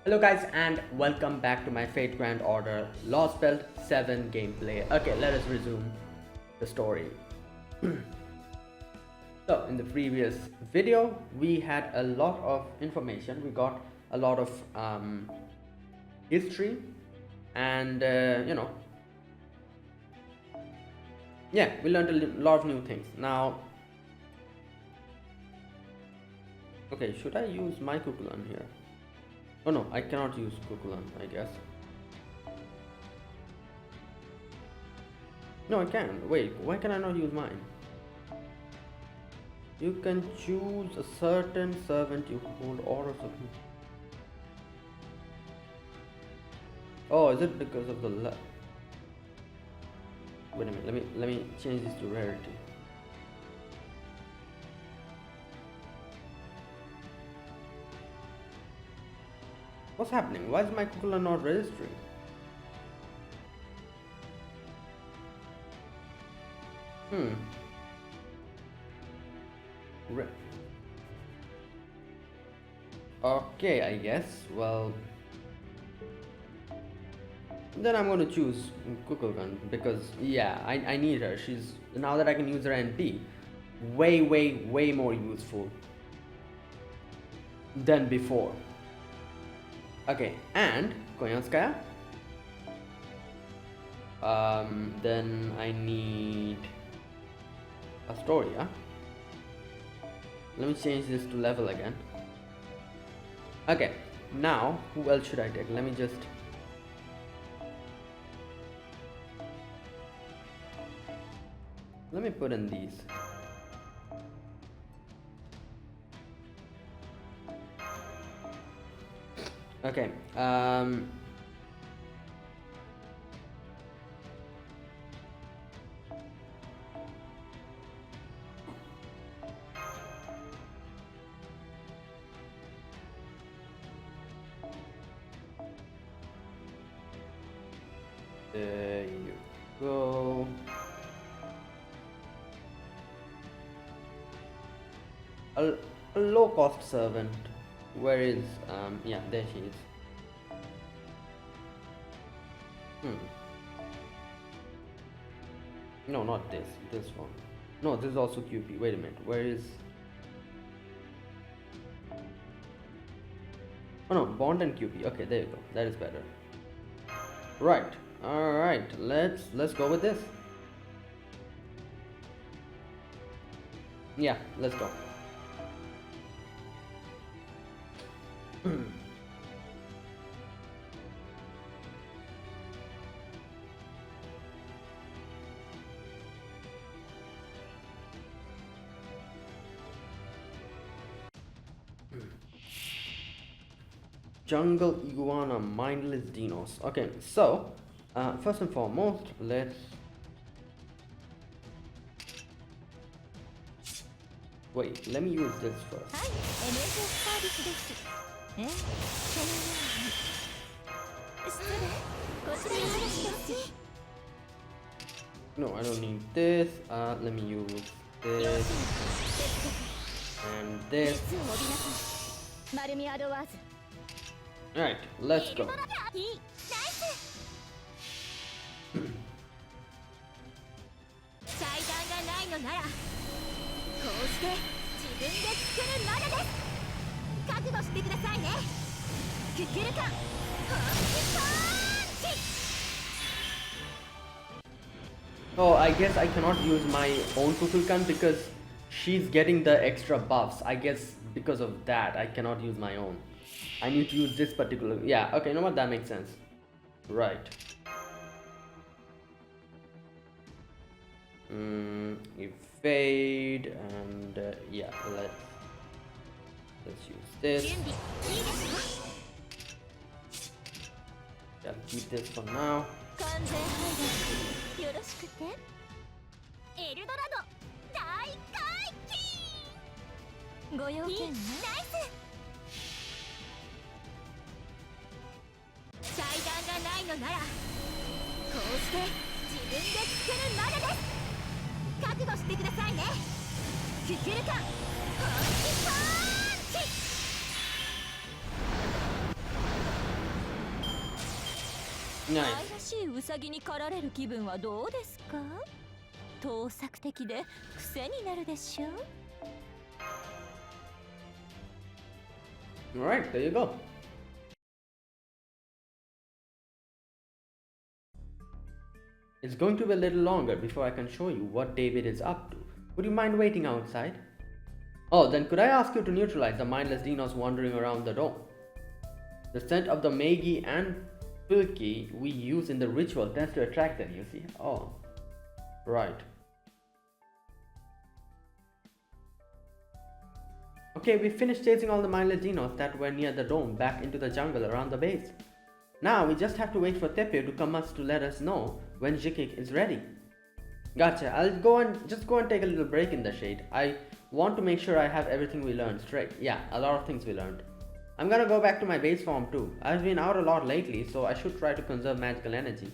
Hello guys and welcome back to my Fate Grand Order Lostbelt 7 gameplay. Okay, let us resume the story. So in the previous video we had a lot of information. We got a lot of history and yeah, we learned a lot of new things. Now okay, should I use my Kukulan here? Oh no, I cannot use Kukulan, I guess. No, I can. Wait, why can I not use mine? You can choose a certain servant you hold or something. Oh, is it because of the wait a minute, let me change this to rarity. What's happening? Why is my Kukulan not registering? Okay, I guess. Well, then I'm going to choose Kukulkan because yeah, I need her. She's now that I can use her NP, way more useful than before. Okay, and Koyanskaya. Then I need Astoria. Let me change this to level again. Okay, now who else should I take? Let me just put in these. Okay, there you go. A low cost servant. Where is yeah, there she is. No, not this one. No, this is also QP. Wait a minute, where is oh no, Bond and QP. Okay, there you go, that is better. Right, all right, let's go with this. Yeah, let's go. Jungle iguana, mindless deinos. Okay, so first and foremost, let's wait. Let me use this first. No, I don't need this. Let me use this and this. Alright, let's go. Oh, I guess I cannot use my own Kukulkan because she's getting the extra buffs. I guess because of that, I cannot use my own. I need to use this particular. Yeah, okay, you know what? That makes sense. Right. Evade and yeah, let's use this. Yeah, keep this for now. Nice. 愛らしいウサギに狩られる気分はどうですか？盗作的で癖になるでしょ。 Alright, there you go. It's going to be a little longer before I can show you what David is up to. Would you mind waiting outside? Oh, then could I ask you to neutralize the mindless deinos wandering around the dome? The scent of the Magi and Pilki we use in the ritual tends to attract them, you see. Oh, right. Okay, we finished chasing all the mindless deinos that were near the dome back into the jungle around the base. Now we just have to wait for Tepe to come us to let us know when Jikik is ready. Gotcha, I'll go and take a little break in the shade. I want to make sure I have everything we learned straight. Yeah, a lot of things we learned. I'm gonna go back to my base form too. I've been out a lot lately, so I should try to conserve magical energy.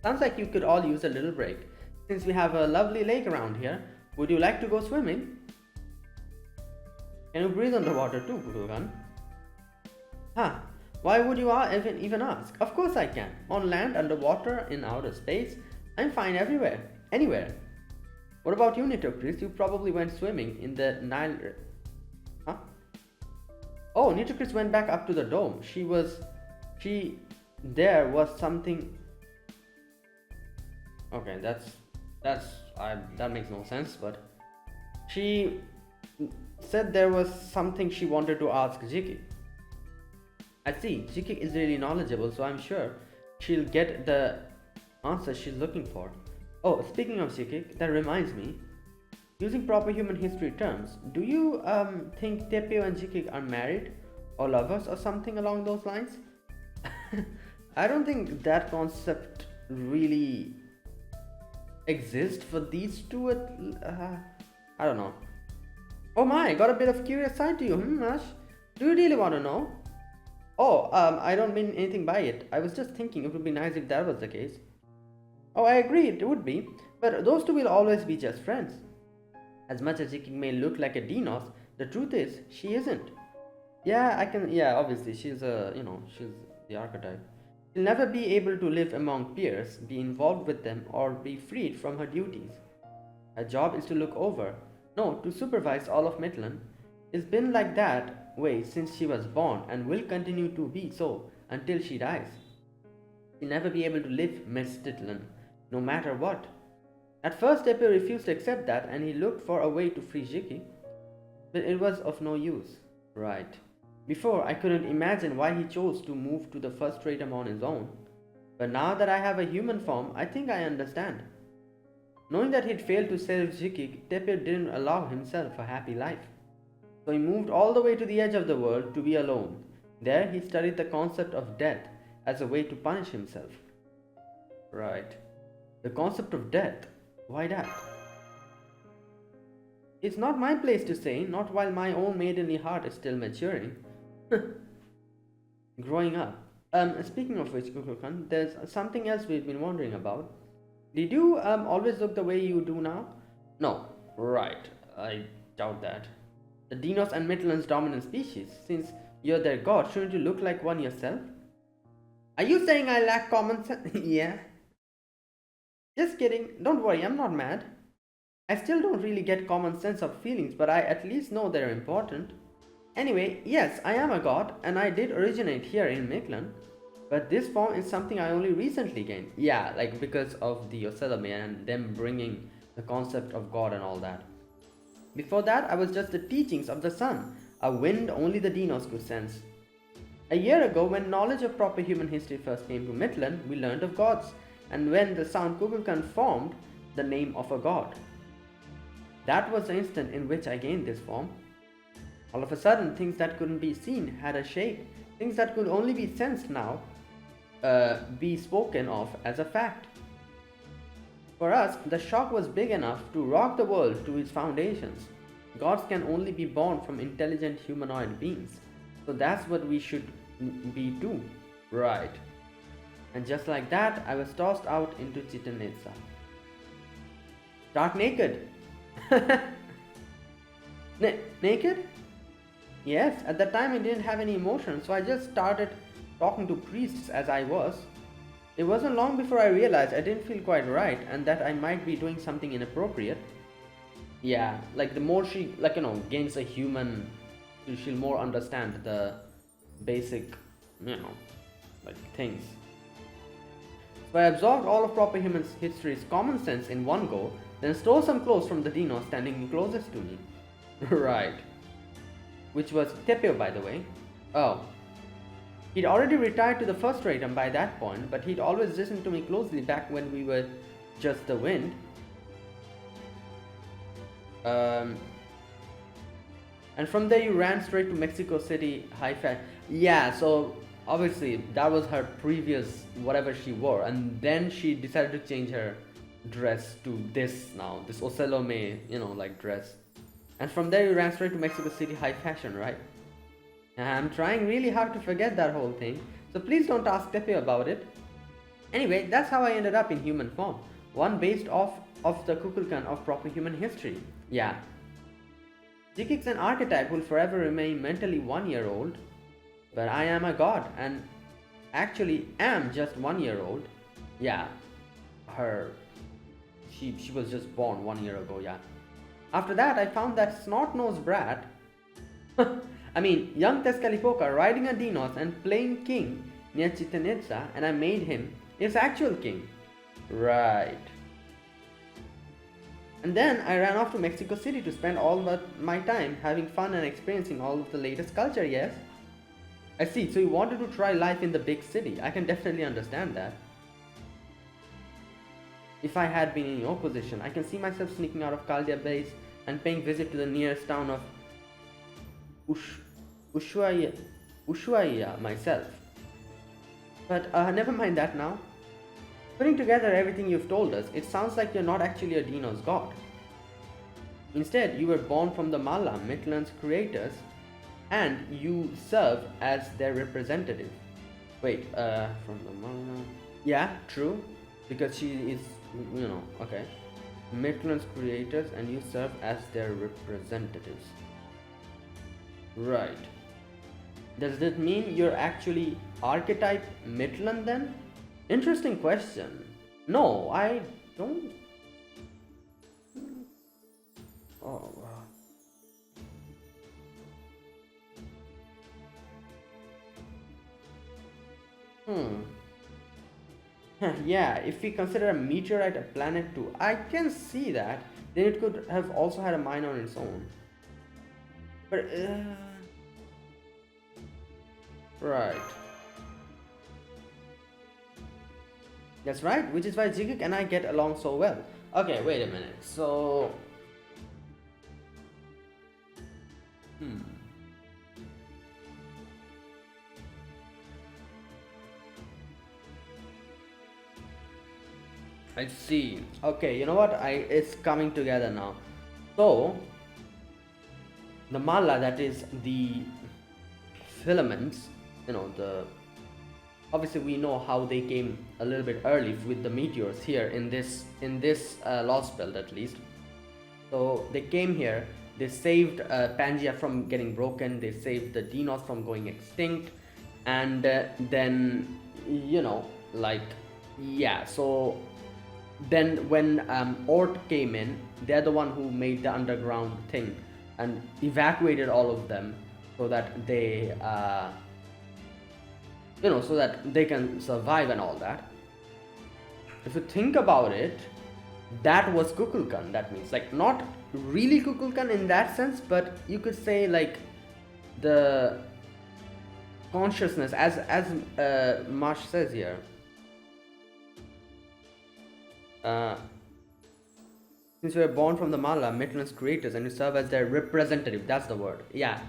Sounds like you could all use a little break. Since we have a lovely lake around here, would you like to go swimming? Can you breathe underwater too, Kukulkan? Huh, why would you even ask? Of course I can. On land, underwater, in outer space, I'm fine everywhere. Anywhere. What about you, Nitocris? You probably went swimming in the Nile... Huh? Oh, Nitocris went back up to the dome. There was something... Okay, that makes no sense, but... She said there was something she wanted to ask Jiki. I see, Jiki is really knowledgeable, so I'm sure she'll get the answer she's looking for. Oh, speaking of Jiki, that reminds me. Using proper human history terms, do you think Tepeo and Jiki are married? Or lovers or something along those lines? I don't think that concept really exists for these two. I don't know. Oh my, got a bit of curious side to you, Ash? Do you really want to know? Oh, I don't mean anything by it. I was just thinking it would be nice if that was the case. Oh, I agree, it would be. But those two will always be just friends. As much as Jiki may look like a Dinos, the truth is, she isn't. Yeah, obviously, she's the archetype. She'll never be able to live among peers, be involved with them, or be freed from her duties. Her job is to look over, to supervise all of Mictlan. It's been like that way since she was born and will continue to be so until she dies. She'll never be able to live Miss Mictlan, no matter what. At first, Tepe refused to accept that and he looked for a way to free Jiki, but it was of no use. Right. Before, I couldn't imagine why he chose to move to the first stratum on his own. But now that I have a human form, I think I understand. Knowing that he'd failed to save Jiki, Tepe didn't allow himself a happy life. So he moved all the way to the edge of the world to be alone. There, he studied the concept of death as a way to punish himself. Right. The concept of death. Why that? It's not my place to say, not while my own maidenly heart is still maturing. Growing up. Speaking of which, Kukulkan, there's something else we've been wondering about. Did you always look the way you do now? No. Right. I doubt that. The Dinos and Mictlan's dominant species. Since you're their god, shouldn't you look like one yourself? Are you saying I lack common sense? Yeah. Just kidding. Don't worry, I'm not mad. I still don't really get common sense of feelings, but I at least know they're important. Anyway, yes, I am a god, and I did originate here in Mictlan, but this form is something I only recently gained. Yeah, like because of the Oselame and them bringing the concept of god and all that. Before that, I was just the teachings of the sun, a wind only the Dinos could sense. A year ago, when knowledge of proper human history first came to Mictlan, we learned of gods, and when the sound Kukulkan formed the name of a god. That was the instant in which I gained this form. All of a sudden, things that couldn't be seen had a shape. Things that could only be sensed now be spoken of as a fact. For us, the shock was big enough to rock the world to its foundations. Gods can only be born from intelligent humanoid beings. So that's what we should be too. Right. And just like that, I was tossed out into Chitanetsa. Stark naked. Naked? Yes, at the time I didn't have any emotion, so I just started talking to priests as I was. It wasn't long before I realized I didn't feel quite right and that I might be doing something inappropriate. Yeah, like the more she, like, gains a human, she'll more understand the basic, you know, like things. So I absorbed all of proper human history's common sense in one go, then stole some clothes from the deinos standing closest to me. Right. Which was Tepeo, by the way. Oh. He'd already retired to the first stratum by that point, but he'd always listened to me closely back when we were just the wind. And from there you ran straight to Mexico City High Fashion. Yeah, so obviously that was her previous whatever she wore, and then she decided to change her dress to this now, this Ocello May, like dress. And from there you ran straight to Mexico City High Fashion, right? I'm trying really hard to forget that whole thing, so please don't ask Tepe about it. Anyway, that's how I ended up in human form, one based off of the Kukulkan of proper human history. Yeah. Jikik's an archetype will forever remain mentally 1 year old, but I am a god and actually am just 1 year old. Yeah. She was just born 1 year ago, yeah. After that, I found that snot-nosed brat, I mean, young Tezcatlipoca riding a deinos and playing king near Chichen Itza, and I made him his actual king. Right. And then I ran off to Mexico City to spend all my time having fun and experiencing all of the latest culture, yes? I see, so you wanted to try life in the big city. I can definitely understand that. If I had been in your position, I can see myself sneaking out of Caldia base and paying visit to the nearest town of Ushuaia myself. But never mind that now. Putting together everything you've told us, it sounds like you're not actually a deinos god. Instead, you were born from the Mala, Mictlan's creators, and you serve as their representative. Wait, from the Mala... Yeah, true, because she is, okay. Mictlan's creators and you serve as their representatives. Right. Does that mean you're actually archetype Mictlan then? Interesting question. No, I don't. Oh, wow. Yeah, if we consider a meteorite a planet too, I can see that. Then it could have also had a mind on its own. But, right. That's right, which is why Jigik and I get along so well. Okay, wait a minute. So... I see. Okay, you know what? It's coming together now. So, the Mala, that is the filaments, obviously we know how they came a little bit early with the meteors here in this Lostbelt at least. So they came here, they saved Pangea from getting broken, they saved the deinos from going extinct, and then so then when Ort came in, they're the one who made the underground thing and evacuated all of them so that they so that they can survive and all that. If you think about it, that was Kukulkan. That means, like, not really Kukulkan in that sense, but you could say like the consciousness, as Marsh says here. Since we were born from the Mala, Mictlan's creators, and you serve as their representative. That's the word. Yeah.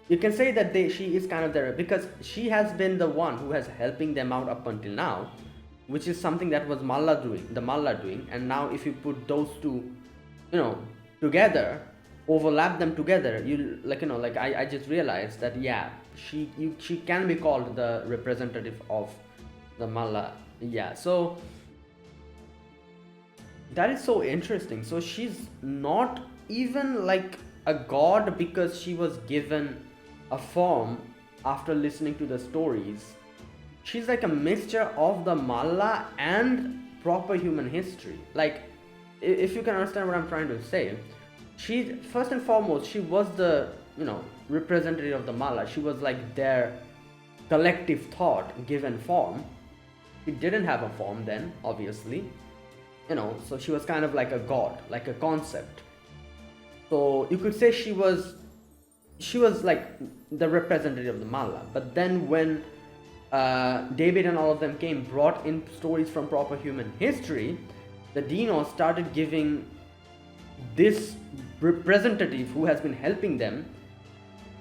You can say that she is kind of there because she has been the one who has helping them out up until now, which is something that was the Malla doing, and now if you put those two, together, overlap them together, I just realized that she can be called the representative of the Malla. Yeah, so that is so interesting. So she's not even like a god because she was given a form after listening to the stories she's like a mixture of the malla and proper human history. Like, if you can understand what I'm trying to say, she, first and foremost, she was the, you know, representative of the malla. She was like their collective thought given form. She didn't have a form then, obviously, you know, so she was kind of like a god, like a concept. So you could say she was like the representative of the malla. But then when Daybit and all of them brought in stories from proper human history, the deinos started giving this representative who has been helping them,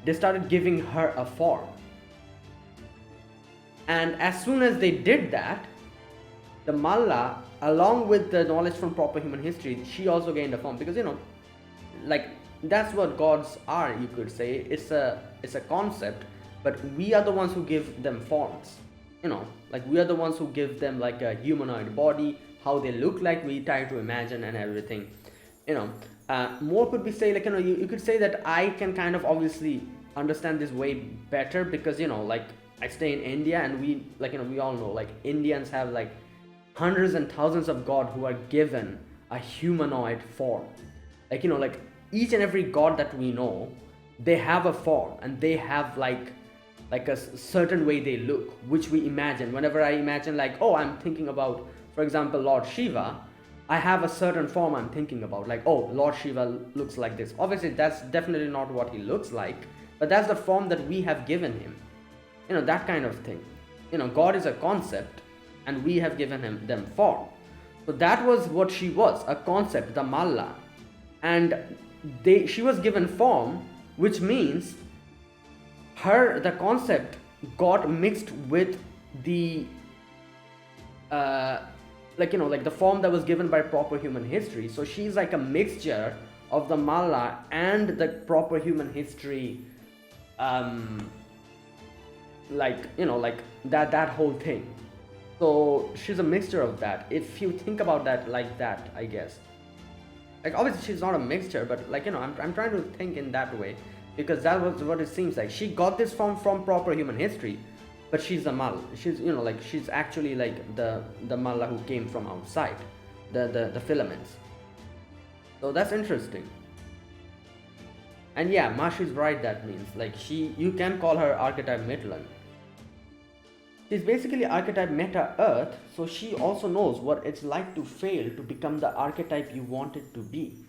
they started giving her a form. And as soon as they did that, the malla, along with the knowledge from proper human history, she also gained a form. Because, you know, like, that's what gods are, you could say. It's a concept, but we are the ones who give them forms, you know, like we are the ones who give them like a humanoid body, how they look like, we try to imagine and everything, you know. More could be say, like, you know, you could say that I can kind of obviously understand this way better because, you know, like, I stay in India, and we, like, you know, we all know, like, Indians have like hundreds and thousands of god who are given a humanoid form. Like, you know, like each and every god that we know, they have a form, and they have like a certain way they look, which we imagine. Whenever I imagine, like, oh, I'm thinking about, for example, Lord Shiva, I have a certain form I'm thinking about, like, oh, Lord Shiva looks like this. Obviously that's definitely not what he looks like, but that's the form that we have given him, you know, that kind of thing. You know, God is a concept, and we have given them form. So that was what she was, a concept, the malla. And she was given form, which means the concept got mixed with the like, you know, like the form that was given by proper human history. So she's like a mixture of the malla and the proper human history, like, you know, like that whole thing. So she's a mixture of that, if you think about that like that, I guess. Like, obviously she's not a mixture, but, like, you know, I'm trying to think in that way, because that was what it seems like. She got this from proper human history, but she's a malla. She's, you know, like, she's actually like the malla who came from outside, the filaments. So that's interesting. And yeah, Mashi's right, that means, like, you can call her archetype Mictlan. She's basically archetype meta Earth, so she also knows what it's like to fail to become the archetype you want it to be.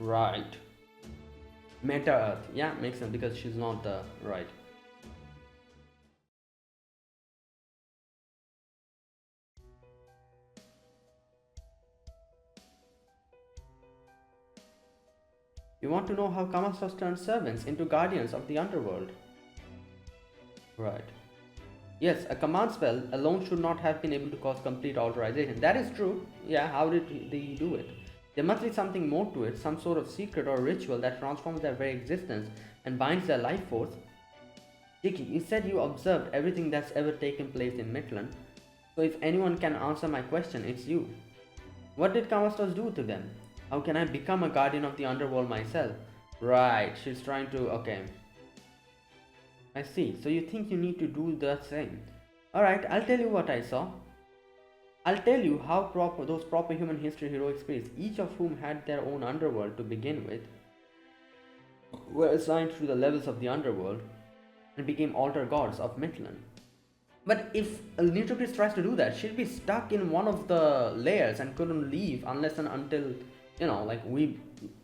Right. Meta Earth. Yeah, makes sense, because she's not the right. You want to know how Kamastas turned servants into guardians of the underworld? Right. Yes, a command spell alone should not have been able to cause complete alteration. That is true. Yeah, how did he do it? There must be something more to it, some sort of secret or ritual that transforms their very existence and binds their life force. Dicky, you said you observed everything that's ever taken place in Mictlan. So if anyone can answer my question, it's you. What did Kamastos do to them? How can I become a guardian of the underworld myself? Right, she's trying to... okay. I see. So you think you need to do the same. Alright, I'll tell you what I saw. I'll tell you how those proper human history heroic spirits, each of whom had their own underworld to begin with, were assigned to the levels of the underworld and became altar gods of Mictlan. But if Nitrocris tries to do that, she'll be stuck in one of the layers and couldn't leave unless and until, you know, like, we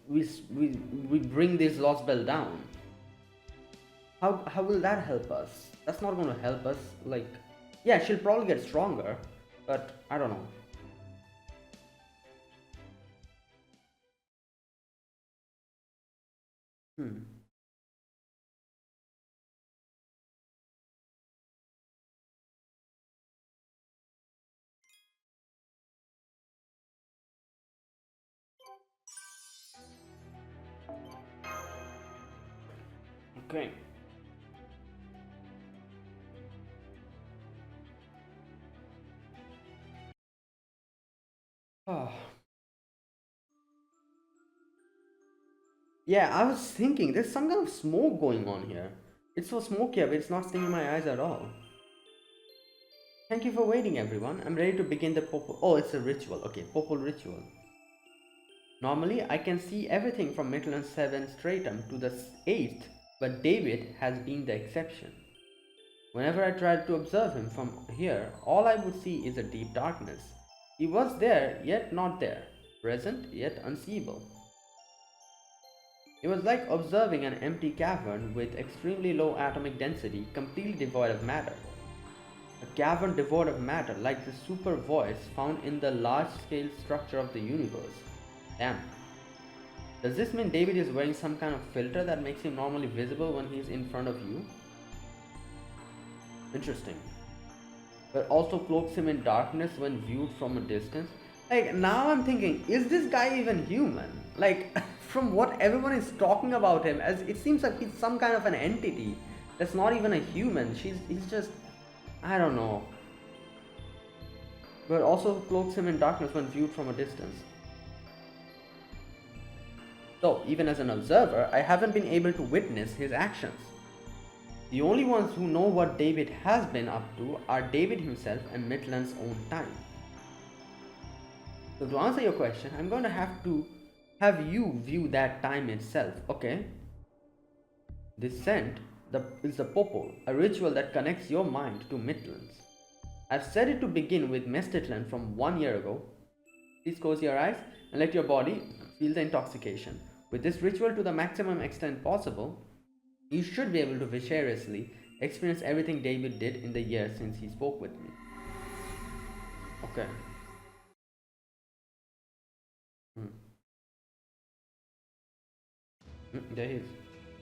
bring this Lostbelt down. How will that help us? That's not going to help us. Like, yeah, she'll probably get stronger, but I don't know. Okay. Oh. Yeah, I was thinking there's some kind of smoke going on here. It's so smoky, but it's not stinging my eyes at all. Thank you for waiting, everyone. I'm ready to begin the popol. Oh, it's a ritual. Okay, popol ritual. Normally, I can see everything from Mictlan 7 stratum to the 8th, but Daybit has been the exception. Whenever I tried to observe him from here, all I would see is a deep darkness. He was there, yet not there, present, yet unseeable. It was like observing an empty cavern with extremely low atomic density, completely devoid of matter. A cavern devoid of matter, like the super voice found in the large-scale structure of the universe. Damn. Does this mean David is wearing some kind of filter that makes him normally visible when he's in front of you? Interesting. But also cloaks him in darkness when viewed from a distance. Like, now I'm thinking, is this guy even human? Like, from what everyone is talking about him, as it seems like he's some kind of an entity that's not even a human. He's just, I don't know. But also cloaks him in darkness when viewed from a distance. So, even as an observer, I haven't been able to witness his actions. The only ones who know what David has been up to are David himself and Mictlan's own time. So to answer your question, I'm going to have you view that time itself, okay? This scent is the popol, a ritual that connects your mind to Mictlan's. I've set it to begin with Mestitlan from 1 year ago. Please close your eyes and let your body feel the intoxication. With this ritual to the maximum extent possible, you should be able to vicariously experience everything David did in the year since he spoke with me. Okay. There he is.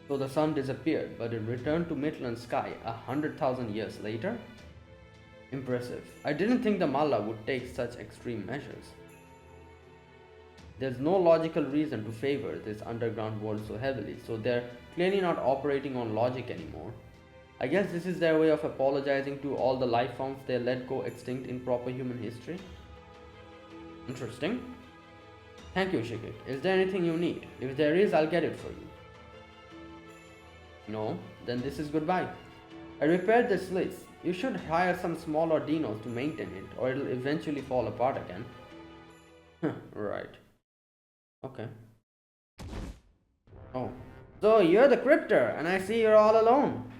So the sun disappeared, but it returned to Mictlan's sky 100,000 years later? Impressive. I didn't think the Malla would take such extreme measures. There's no logical reason to favor this underground world so heavily, so they're clearly not operating on logic anymore. I guess this is their way of apologizing to all the life forms they let go extinct in proper human history. Interesting. Thank you, Shikik. Is there anything you need? If there is, I'll get it for you. No? Then this is goodbye. I repaired the slits. You should hire some smaller deinos to maintain it, or it'll eventually fall apart again. Right. Okay. Oh. So you're the crypter, and I see you're all alone.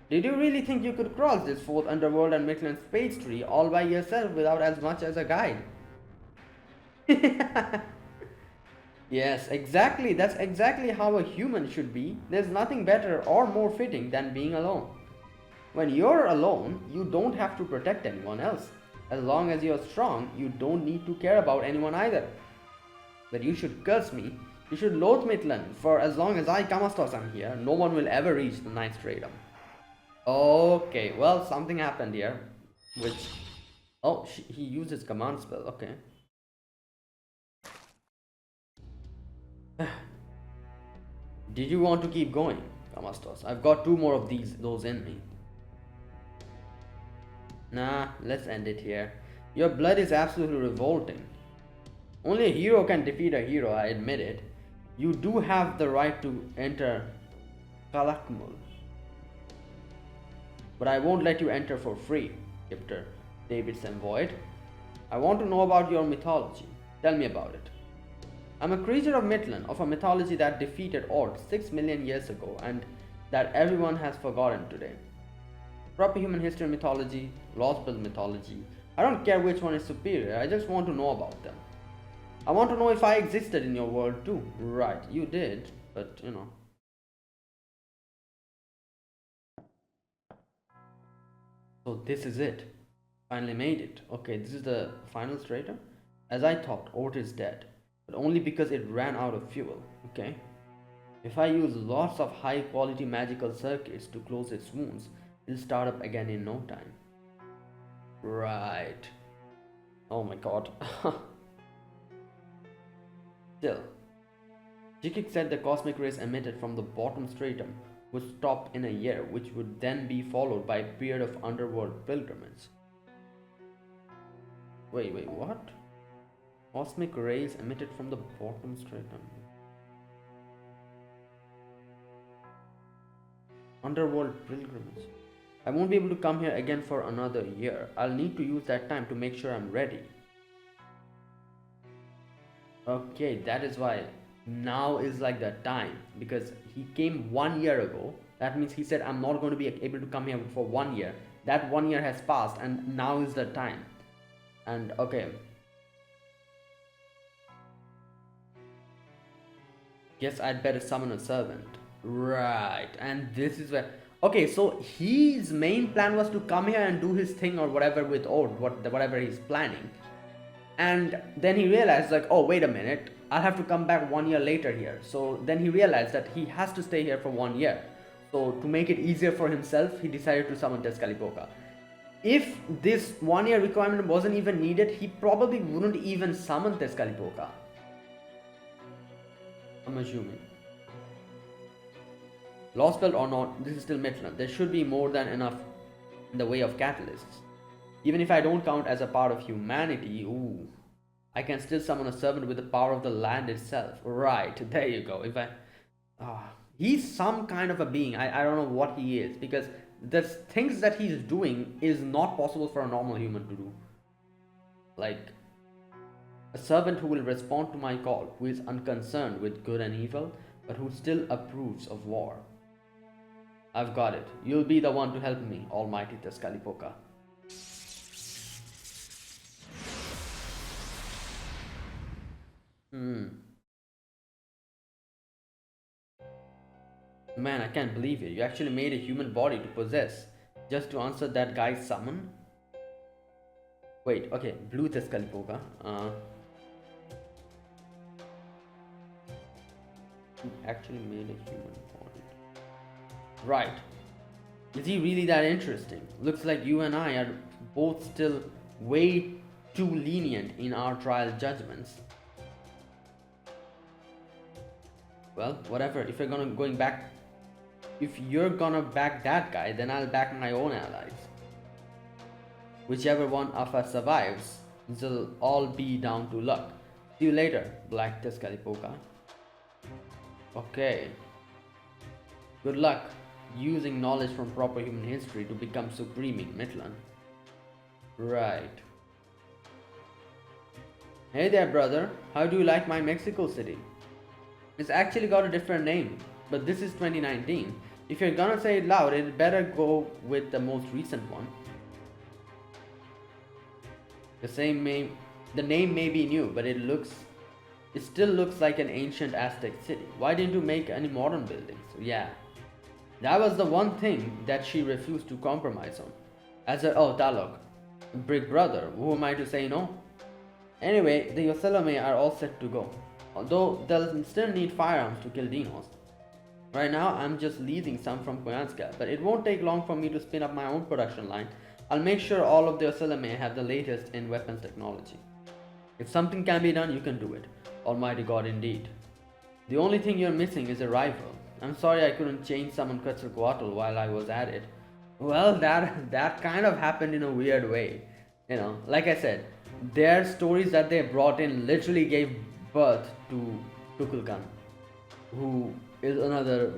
Did you really think you could cross this fourth underworld and Mictlan space tree all by yourself without as much as a guide? Yes, exactly. That's exactly how a human should be. There's nothing better or more fitting than being alone. When you're alone, you don't have to protect anyone else. As long as you're strong, you don't need to care about anyone either. But you should curse me. You should loathe Mictlan, for as long as I, Kamastos, am here, no one will ever reach the ninth stratum. Okay, well, something happened here. Which... Oh, he used his command spell, okay. Did you want to keep going, Kamastos? I've got 2 more of those in me. Nah, let's end it here. Your blood is absolutely revolting. Only a hero can defeat a hero, I admit it. You do have the right to enter Kalakmul. But I won't let you enter for free, Skipper Daybit's envoy. I want to know about your mythology. Tell me about it. I'm a creature of Mictlan, of a mythology that defeated orcs 6 million years ago and that everyone has forgotten today. Proper human history mythology, Lostbelt mythology. I don't care which one is superior, I just want to know about them. I want to know if I existed in your world too. Right, you did, but you know. So this is it. Finally made it. Okay, this is the final stratum. As I thought, Ort is dead, but only because it ran out of fuel. Okay. If I use lots of high quality magical circuits to close its wounds, it'll start up again in no time. Right. Oh my god. Still, Jikik said the cosmic rays emitted from the bottom stratum would stop in a year, which would then be followed by a period of underworld pilgrimage. Wait, what? Cosmic rays emitted from the bottom stratum. Underworld pilgrimage. I won't be able to come here again for another year. I'll need to use that time to make sure I'm ready. Okay, that is why now is like the time, because he came 1 year ago. That means he said I'm not going to be able to come here for 1 year. That 1 year has passed and now is the time. And okay, guess I'd better summon a servant. Right, and this is where. Okay, so his main plan was to come here and do his thing or whatever with Ord, whatever he's planning. And then he realized, like, oh, wait a minute, I'll have to come back 1 year later here. So then he realized that he has to stay here for 1 year. So to make it easier for himself, he decided to summon Tezcatlipoca. If this 1 year requirement wasn't even needed, he probably wouldn't even summon Tezcatlipoca. I'm assuming. Lostbelt or not, this is still Mictlan. There should be more than enough in the way of catalysts. Even if I don't count as a part of humanity, ooh, I can still summon a servant with the power of the land itself. Right, there you go. If I, he's some kind of a being. I don't know what he is, because the things that he's doing is not possible for a normal human to do. Like a servant who will respond to my call, who is unconcerned with good and evil, but who still approves of war. I've got it. You'll be the one to help me, almighty Tezcatlipoca. Man, I can't believe it. You actually made a human body to possess just to answer that guy's summon? Wait, okay, blue Tezcatlipoca. You actually made a human body. Right. Is he really that interesting? Looks like you and I are both still way too lenient in our trial judgments. Well, whatever. If you're gonna back that guy, then I'll back my own allies. Whichever one of us survives, it'll all be down to luck. See you later, Black Tezcatlipoca. Okay. Good luck using knowledge from proper human history to become supreme in Mictlan. Right. Hey there, brother. How do you like my Mexico City? It's actually got a different name, but this is 2019. If you're gonna say it loud, it better go with the most recent one. The name may be new, but it still looks like an ancient Aztec city. Why didn't you make any modern buildings? Yeah, that was the one thing that she refused to compromise on. Talok, big brother, who am I to say no? Anyway, the Yoselome are all set to go, although they'll still need firearms to kill deinos. Right now, I'm just leasing some from Koyanska, but it won't take long for me to spin up my own production line. I'll make sure all of the Yoselome have the latest in weapons technology. If something can be done, you can do it. Almighty God indeed. The only thing you're missing is a rival. I'm sorry I couldn't change summon Quetzalcoatl while I was at it. Well, that kind of happened in a weird way. You know, like I said, their stories that they brought in literally gave birth to Kukulkan, who is another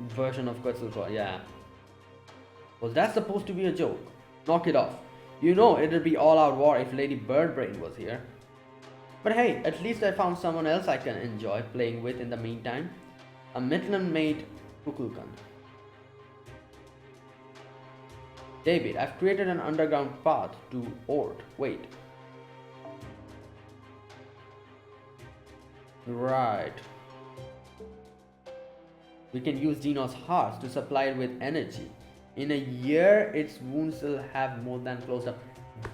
version of Quetzalcoatl. Yeah. Was that supposed to be a joke? Knock it off. You know it'd be all-out war if Lady Birdbrain was here. But hey, at least I found someone else I can enjoy playing with in the meantime. A Mictlan-made Kukulkan. Daybit, I've created an underground path to Ord. Wait. Right. We can use Dino's hearts to supply it with energy. In a year, its wounds will have more than closed up.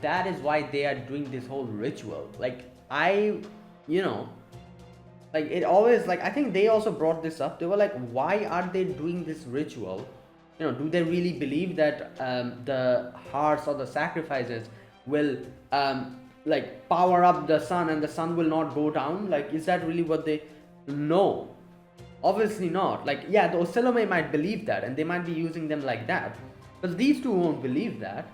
That is why they are doing this whole ritual. Like, it always, like, I think they also brought this up. They were like, why are they doing this ritual? Do they really believe that the hearts or the sacrifices will, power up the sun and the sun will not go down? Like, is that really what they... No. Obviously not. Like, yeah, the Ocelome might believe that and they might be using them like that. But these two won't believe that.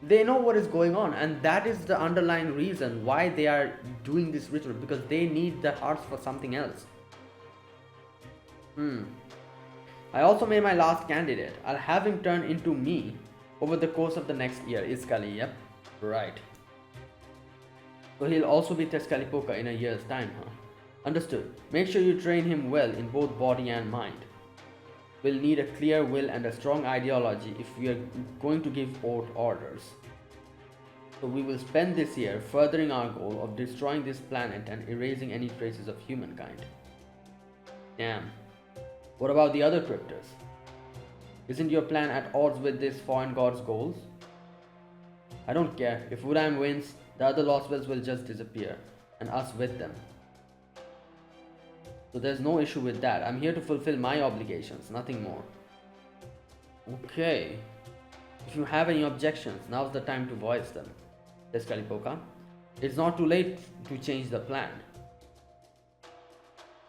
They know what is going on, and that is the underlying reason why they are doing this ritual, because they need the hearts for something else. I also made my last candidate. I'll have him turn into me over the course of the next year. Iskali, yep, right. So he'll also be Tezcatlipoca in a year's time, huh? Understood. Make sure you train him well in both body and mind. We'll need a clear will and a strong ideology if we are going to give orders. So we will spend this year furthering our goal of destroying this planet and erasing any traces of humankind. Damn. What about the other cryptors? Isn't your plan at odds with this foreign god's goals? I don't care. If Wudam wins, the other Lostbelts will just disappear, and us with them. So there's no issue with that. I'm here to fulfill my obligations, nothing more. Okay. If you have any objections, now's the time to voice them. Tezcatlipoca. It's not too late to change the plan.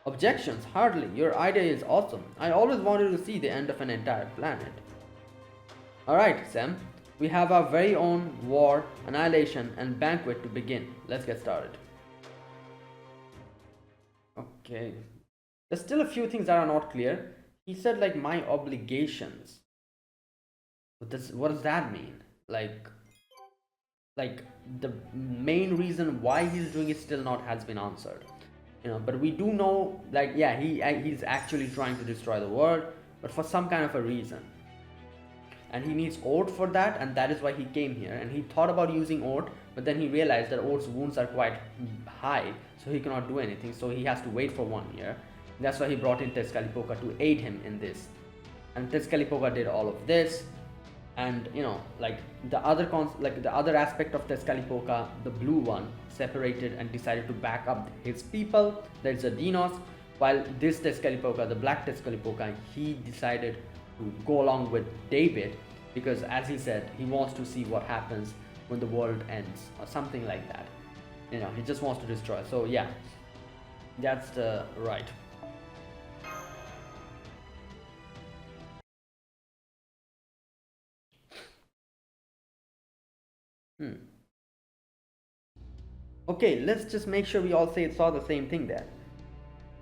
Objections? Hardly. Your idea is awesome. I always wanted to see the end of an entire planet. Alright, Sam. We have our very own war, annihilation, and banquet to begin. Let's get started. Okay. There's still a few things that are not clear. He said like my obligations. What does that mean? Like the main reason why he's doing it still not has been answered. You know, but we do know, like, yeah, he's actually trying to destroy the world, but for some kind of a reason. And he needs Ord for that, and that is why he came here. And he thought about using Ord, but then he realized that Ord's wounds are quite high, so he cannot do anything, so he has to wait for 1 year. That's why he brought in Tezcatlipoca to aid him in this. And Tezcatlipoca did all of this. And you know, like the other aspect of Tezcatlipoca, the blue one, separated and decided to back up his people. There's the deinos, while this Tezcatlipoca, the black Tezcatlipoca, he decided to go along with Daybit because, as he said, he wants to see what happens when the world ends or something like that. You know, he just wants to destroy. So yeah, that's the right. Okay, let's just make sure we all saw the same thing there.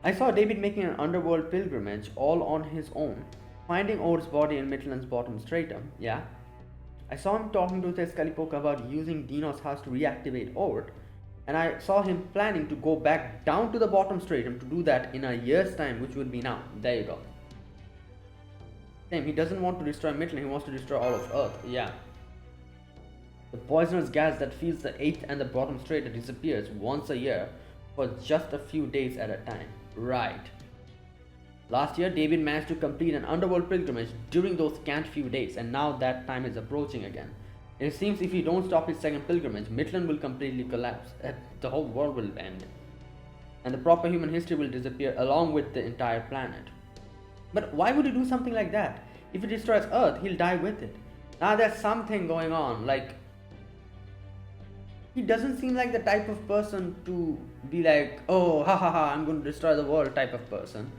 I saw David making an underworld pilgrimage all on his own, finding Ord's body in Mictlan's bottom stratum, yeah. I saw him talking to Tezcatlipoca about using Deinos' house to reactivate Ord, and I saw him planning to go back down to the bottom stratum to do that in a year's time, which would be now. There you go. Same, he doesn't want to destroy Mictlan, he wants to destroy all of Earth, yeah. The poisonous gas that fills the 8th and the bottom strata disappears once a year for just a few days at a time. Right. Last year, David managed to complete an underworld pilgrimage during those scant few days, and now that time is approaching again. It seems if he don't stop his second pilgrimage, Mictlan will completely collapse. The whole world will end. And the proper human history will disappear along with the entire planet. But why would he do something like that? If he destroys Earth, he'll die with it. Now there's something going on, like... He doesn't seem like the type of person to be like, oh, ha ha ha, I'm going to destroy the world type of person.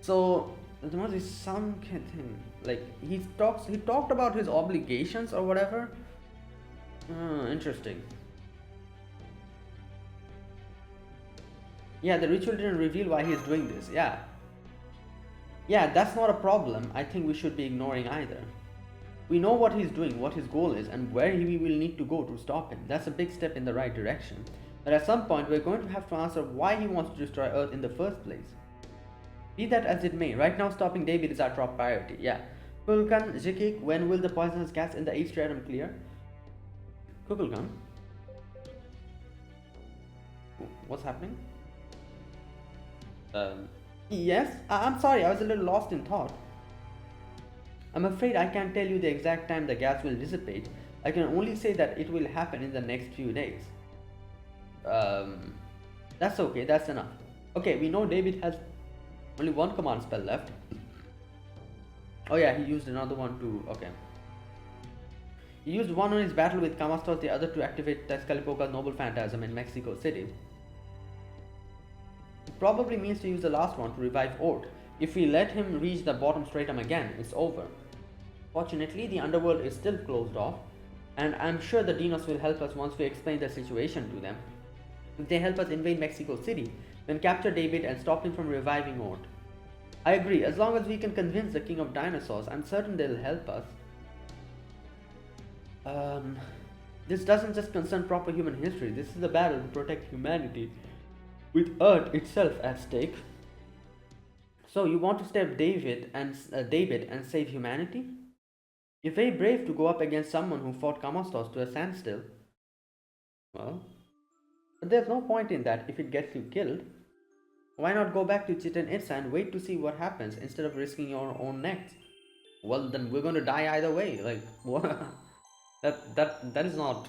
So there must be some thing. Like he talked about his obligations or whatever. Interesting. Yeah, the ritual didn't reveal why he's doing this. Yeah, that's not a problem. I think we should be ignoring either. We know what he's doing, what his goal is, and where we will need to go to stop him. That's a big step in the right direction. But at some point, we're going to have to answer why he wants to destroy Earth in the first place. Be that as it may, right now stopping Daybit is our top priority, yeah. Kukulkan, Jikik, when will the poisonous gas in the 8th stratum clear? Kukulkan? What's happening? Yes? I'm sorry, I was a little lost in thought. I'm afraid I can't tell you the exact time the gas will dissipate. I can only say that it will happen in the next few days. That's okay, that's enough. Okay, we know David has only one command spell left. Oh yeah, he used another one too, okay. He used one on his battle with Kamastos, the other to activate Tezcatlipoca's Noble Phantasm in Mexico City. It probably means to use the last one to revive Ord. If we let him reach the bottom stratum again, it's over. Fortunately, the underworld is still closed off, and I'm sure the Deinos will help us once we explain the situation to them. If they help us invade Mexico City, then capture David and stop him from reviving Ord. I agree, as long as we can convince the King of Dinosaurs, I'm certain they'll help us. Um, this doesn't just concern proper human history. This is a battle to protect humanity, with Earth itself at stake. So you want to step Daybit and save humanity? You're very brave to go up against someone who fought Kamastos to a standstill. Well, but there's no point in that if it gets you killed. Why not go back to Chichen Itza and wait to see what happens instead of risking your own necks? Well, then we're going to die either way. Like, what? That is not.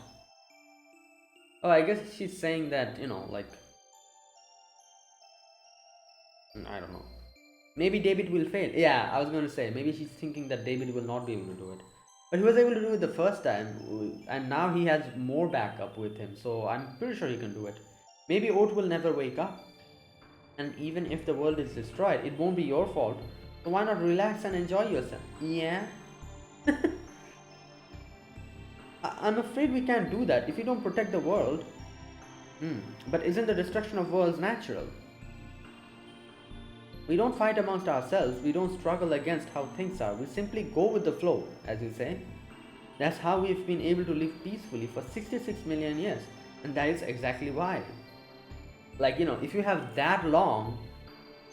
Oh, I guess she's saying that, like, I don't know. Maybe David will fail. Yeah, I was going to say, maybe she's thinking that David will not be able to do it. But he was able to do it the first time, and now he has more backup with him, so I'm pretty sure he can do it. Maybe Oat will never wake up. And even if the world is destroyed, it won't be your fault. So why not relax and enjoy yourself? Yeah? I'm afraid we can't do that if we don't protect the world. But isn't the destruction of worlds natural? We don't fight amongst ourselves, we don't struggle against how things are, we simply go with the flow, as you say. That's how we've been able to live peacefully for 66 million years, and that is exactly why. Like, if you have that long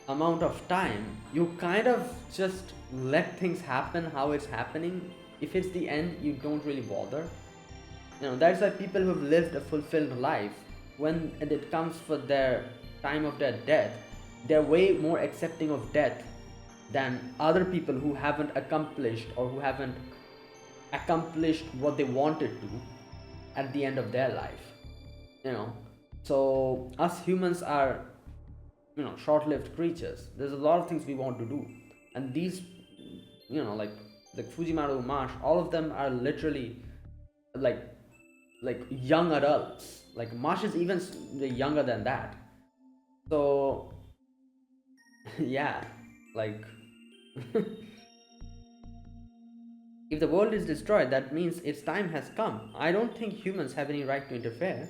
amount of time, you kind of just let things happen how it's happening. If it's the end, you don't really bother. That's why people who've lived a fulfilled life, when it comes for their time of their death, they're way more accepting of death than other people who haven't accomplished what they wanted to at the end of their life. So us humans are short-lived creatures. There's a lot of things we want to do, and these like Fujimaru, Marsh, all of them are literally like young adults. Like Marsh is even younger than that. So yeah, like if the world is destroyed, that means its time has come. I don't think humans have any right to interfere.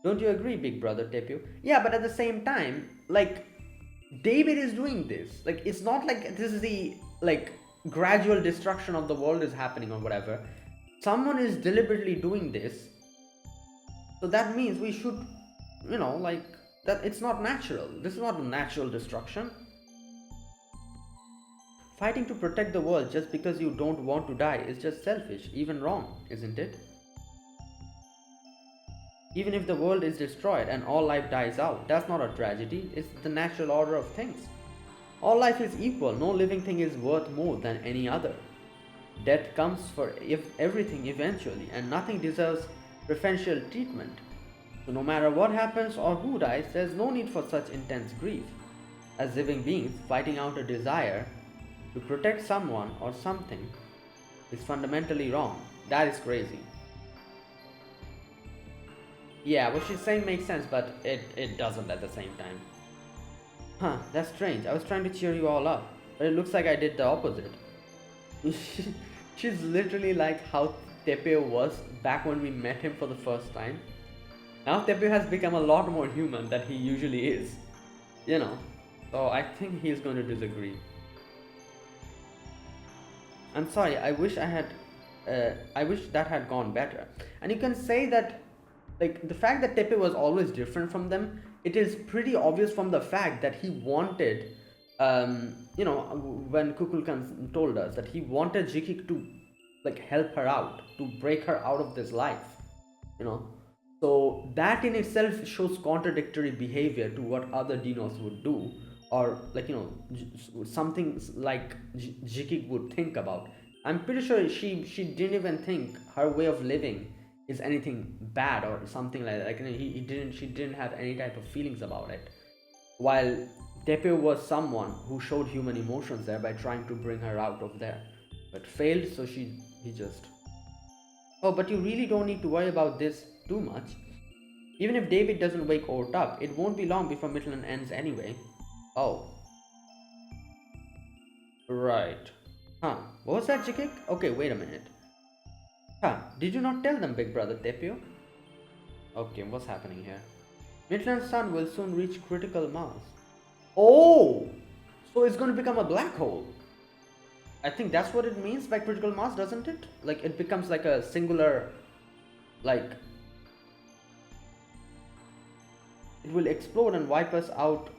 Don't you agree, big brother Tepu? Yeah, but at the same time, like, David is doing this. Like, it's not like this is the, like, gradual destruction of the world is happening or whatever. Someone is deliberately doing this. So that means we should, like, that it's not natural. This is not a natural destruction. Fighting to protect the world just because you don't want to die is just selfish, even wrong, isn't it? Even if the world is destroyed and all life dies out, that's not a tragedy, it's the natural order of things. All life is equal, no living thing is worth more than any other. Death comes for everything eventually, and nothing deserves preferential treatment. So no matter what happens or who dies, there's no need for such intense grief. As living beings, fighting out a desire to protect someone or something is fundamentally wrong. That is crazy. Yeah, what she's saying makes sense, but it doesn't at the same time. Huh, that's strange. I was trying to cheer you all up, but it looks like I did the opposite. She's literally like how Tepeo was back when we met him for the first time. Now Tepeo has become a lot more human than he usually is. So I think he's going to disagree. I'm sorry, I wish that had gone better. And you can say that, like, the fact that Tepe was always different from them, it is pretty obvious from the fact that he wanted, when Kukulkan told us that he wanted Jikik to, like, help her out, to break her out of this life, So that in itself shows contradictory behavior to what other deinos would do, or like, something like Jikik would think about. I'm pretty sure she didn't even think her way of living is anything bad or something like that. Like, she didn't have any type of feelings about it. While Tepe was someone who showed human emotions there by trying to bring her out of there, but failed. So he just. Oh, but you really don't need to worry about this too much. Even if David doesn't wake Ort up, it won't be long before Mictlan ends anyway. Oh. Right. Huh. What was that, Jikik? Okay, wait a minute. Huh. Did you not tell them, big brother Tepio? Okay, what's happening here? Mictlan's sun will soon reach critical mass. Oh! So it's going to become a black hole. I think that's what it means by critical mass, doesn't it? Like it becomes like a singular, like it will explode and wipe us out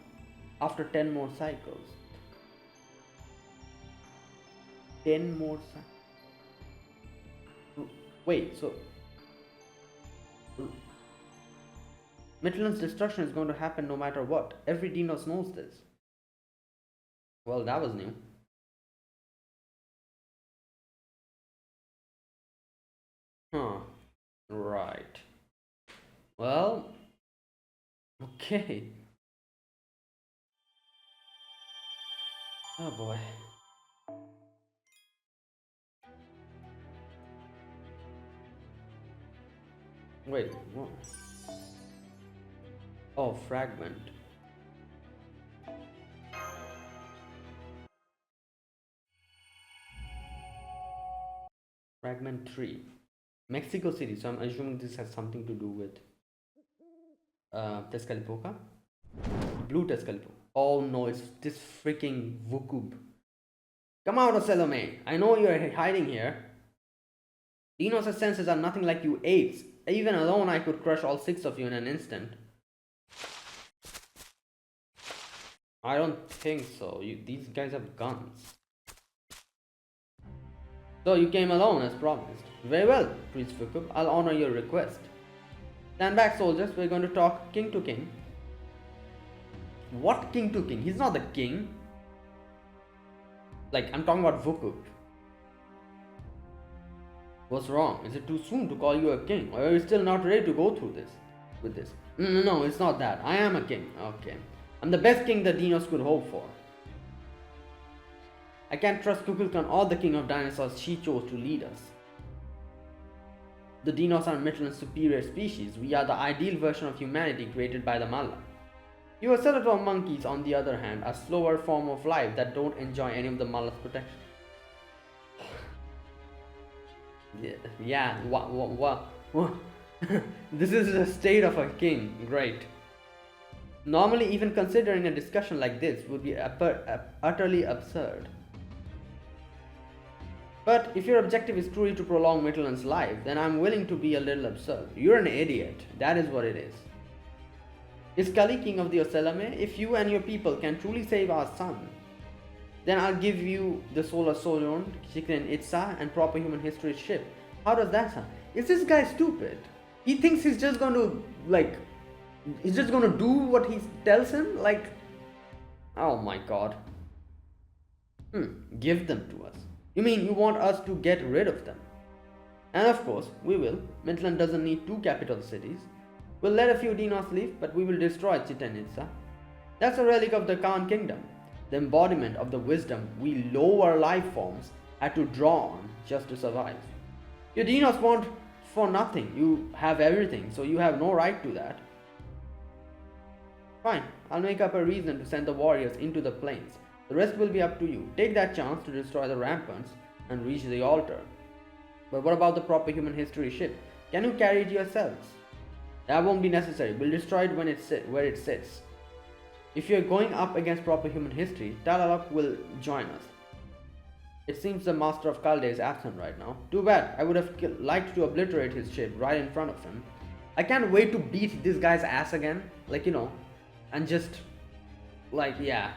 after 10 more cycles. 10 more cycles. Wait, so Mictlan's destruction is going to happen no matter what. Every deinos knows this. Well, that was new. Huh. Right. Well, okay. Oh boy. Wait, what? Oh, fragment. Fragment 3. Mexico City, so I'm assuming this has something to do with Tezcatlipoca? Blue Tezcatlipoca. Oh no, it's this freaking Vukub. Come out, Ocelome! I know you're hiding here. Deinos' senses are nothing like you apes. Even alone, I could crush all 6 of you in an instant. I don't think so. These guys have guns. So you came alone as promised. Very well, Priest Vukub. I'll honor your request. Stand back, soldiers. We're going to talk king to king. What king to king? He's not the king. Like, I'm talking about Vukub. What's wrong? Is it too soon to call you a king? Or are you still not ready to go through this? With this? No, it's not that. I am a king. Okay. I'm the best king the Deinos could hope for. I can't trust Kukulkan or the king of dinosaurs she chose to lead us. The Deinos are Mictlan's superior species. We are the ideal version of humanity created by the Malla. You skeletal monkeys, on the other hand, are a slower form of life that don't enjoy any of the Malla's protection. Yeah, what? This is the state of a king. Great. Normally, even considering a discussion like this would be utterly absurd. But if your objective is truly to prolong Mictlan's life, then I'm willing to be a little absurd. You're an idiot. That is what it is. Iskali, king of the Ocelame, if you and your people can truly save our son, then I'll give you the Solar Sojourn, Chikrin Itza, and proper human history ship. How does that sound? Is this guy stupid? He thinks he's just going to, like, he's just going to do what he tells him? Like, oh my god. Give them to us. You mean you want us to get rid of them? And of course, we will. Mictlan doesn't need 2 capital cities. We'll let a few Deinos leave, but we will destroy Chichen Itza. That's a relic of the Khan kingdom, the embodiment of the wisdom we lower life forms had to draw on just to survive. Your Deinos want for nothing. You have everything, so you have no right to that. Fine, I'll make up a reason to send the warriors into the plains. The rest will be up to you. Take that chance to destroy the ramparts and reach the altar. But what about the proper human history ship? Can you carry it yourselves? That won't be necessary. We'll destroy it where it sits. If you're going up against proper human history, Talalok will join us. It seems the Master of Kalde is absent right now. Too bad. I would have liked to obliterate his ship right in front of him. I can't wait to beat this guy's ass again. Like, you know, and just, like, yeah.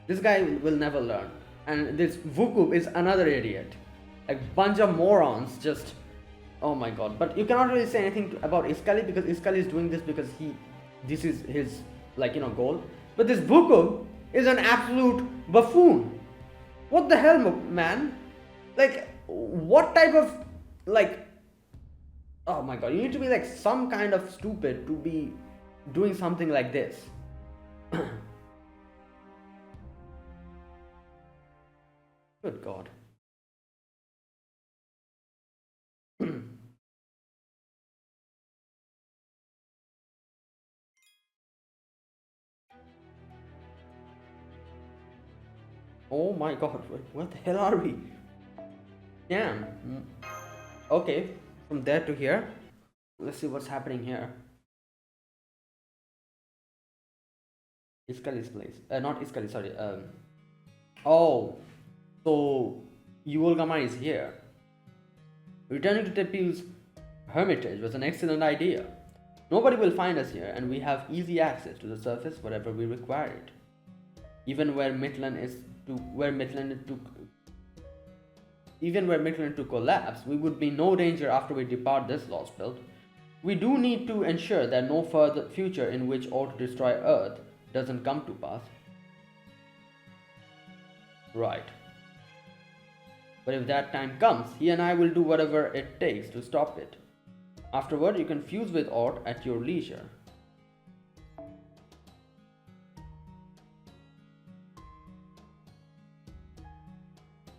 This guy will never learn. And this Vukub is another idiot. Like, bunch of morons just... Oh my god. But you cannot really say anything about Iskali because Iskali is doing this because this is his, like, you know, goal. But this Vukub is an absolute buffoon. What the hell, man? Like, what type of, like... Oh my god, you need to be like some kind of stupid to be doing something like this. Good god. Oh my god, what the hell are we? Damn. Okay, from there to here. Let's see what's happening here. Iskali's place. Not Iskali, sorry. Oh, so Yuolgamar is here. Returning to Tepu's hermitage was an excellent idea. Nobody will find us here, and we have easy access to the surface wherever we require it. Even where Mictlan is to collapse, we would be no danger after we depart this Lostbelt. We do need to ensure that no further future in which or to destroy Earth doesn't come to pass. Right. But if that time comes, he and I will do whatever it takes to stop it. Afterward, you can fuse with Ort at your leisure.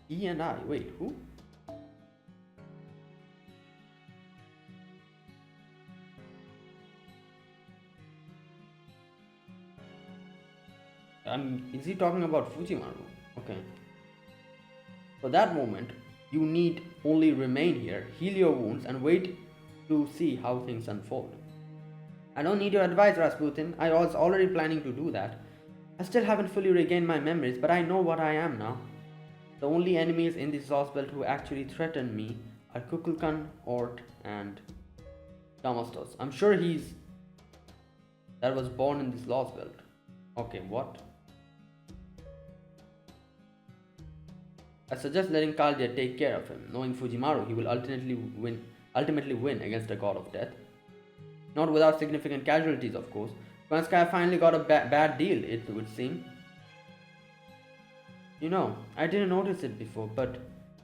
He and I, wait, who? Is he talking about Fujimaru? Okay. For that moment, you need only remain here, heal your wounds, and wait to see how things unfold. I don't need your advice, Rasputin. I was already planning to do that. I still haven't fully regained my memories, but I know what I am now. The only enemies in this Lostbelt who actually threaten me are Kukulkan, Ort, and Damastos. I'm sure that was born in this Lostbelt. Okay, what? I suggest letting Kaldia take care of him. Knowing Fujimaru, he will ultimately win against the god of death. Not without significant casualties, of course. Kwanskaya finally got a bad deal, it would seem. You know, I didn't notice it before, but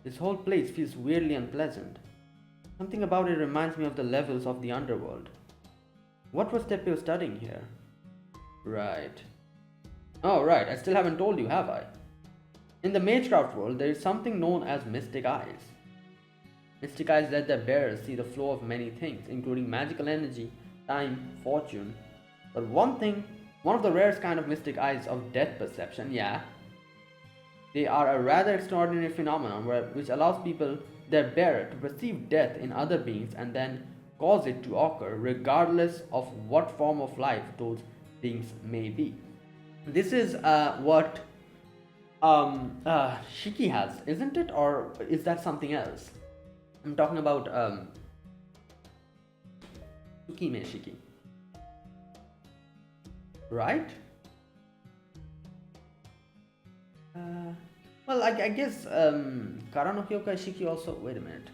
this whole place feels weirdly unpleasant. Something about it reminds me of the levels of the underworld. What was Tepe studying here? Right. Oh, right, I still haven't told you, have I? In the Magecraft world, there is something known as Mystic Eyes. Mystic Eyes let their bearers see the flow of many things, including magical energy, time, fortune. But one of the rarest kind of Mystic Eyes of death perception, yeah. They are a rather extraordinary phenomenon which allows their bearer, to perceive death in other beings and then cause it to occur regardless of what form of life those beings may be. This is what Shiki has, isn't it? Or is that something else? I'm talking about Tsukime Shiki. Right? Well, I guess Karano Kyokai Shiki also. Wait a minute.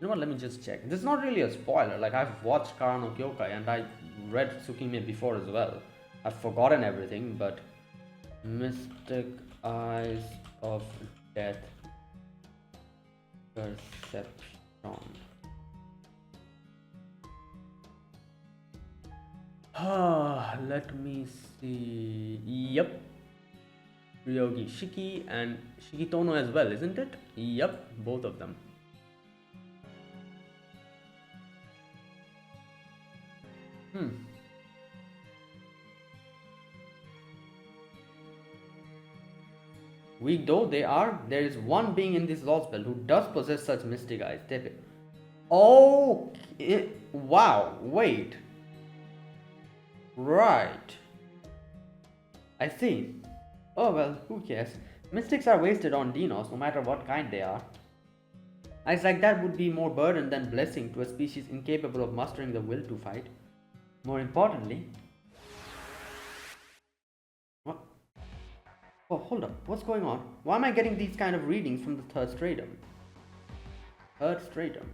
You know what? Let me just check. This is not really a spoiler. Like, I've watched Karano Kyokai and I read Tsukime before as well. I've forgotten everything, but Mystic Eyes of Death Perception. Let me see. Yep. Ryogi Shiki and Shikitono as well, isn't it? Yep, both of them. Weak though they are, there is one being in this Lostbelt who does possess such mystic eyes. Daybit. Oh, wow, wait. Right. I see. Oh well, who cares? Mystics are wasted on deinos, no matter what kind they are. Eyes like that would be more burden than blessing to a species incapable of mustering the will to fight. More importantly... What? Oh, hold up. What's going on? Why am I getting these kind of readings from the third stratum? Third stratum?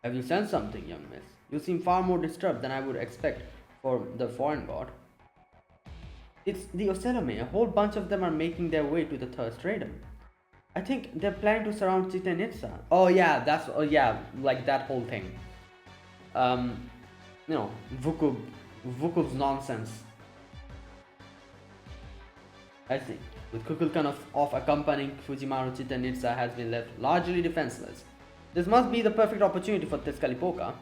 Have you sensed something, young miss? You seem far more disturbed than I would expect for the foreign god. It's the Oselome. A whole bunch of them are making their way to the third stratum. I think they're planning to surround Chichen Itza. Oh yeah, like that whole thing. You know, Vukub's nonsense. I see. With Kukulkan of accompanying Fujimaru, Chichen Itza has been left largely defenseless. This must be the perfect opportunity for Tezcatlipoca.